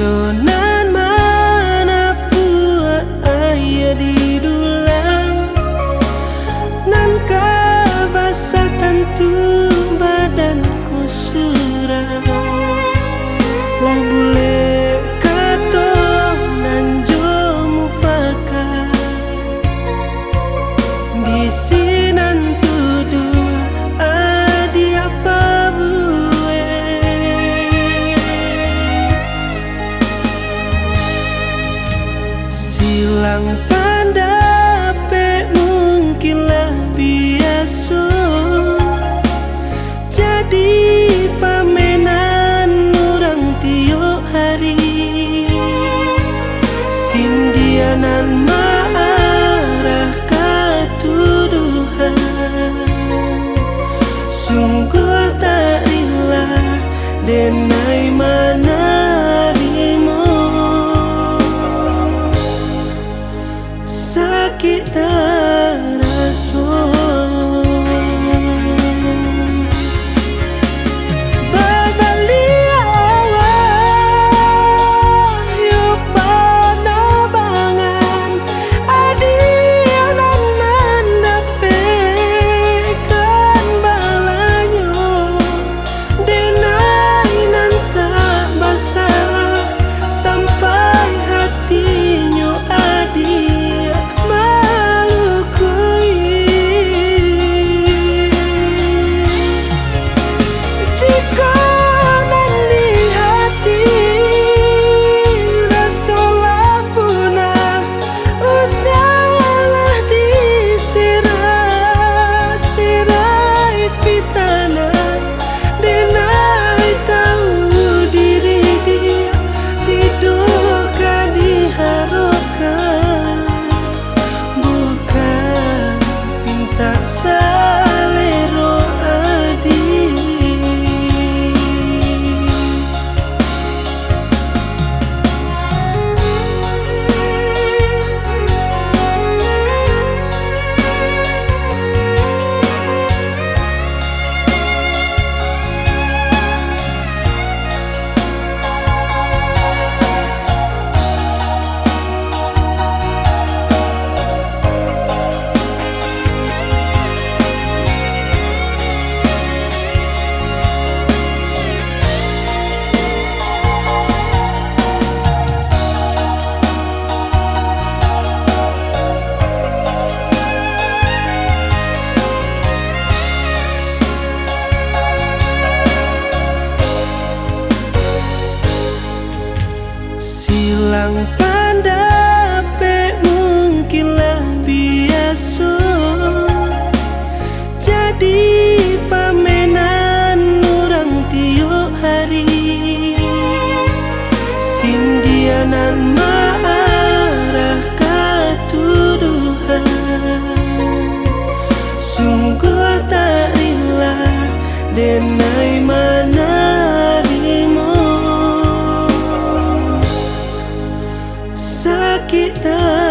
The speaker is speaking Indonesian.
Donan mana pua ayah di dulang nan kabasa tentu badanku surang lah bule kato nan jo mufaka di sinan tuduh adi apa bue silang tanda pe mungkinlah biasa jadi pamenan orang tiok hari sindianan marah katuduhan sungguh tak rela denai manarimo sakit terasa silang tanda pe mungkinlah biasa jadi pamenan orang tiok hari sindianan marah katuduhan sungguh tak rela denai manarimo kita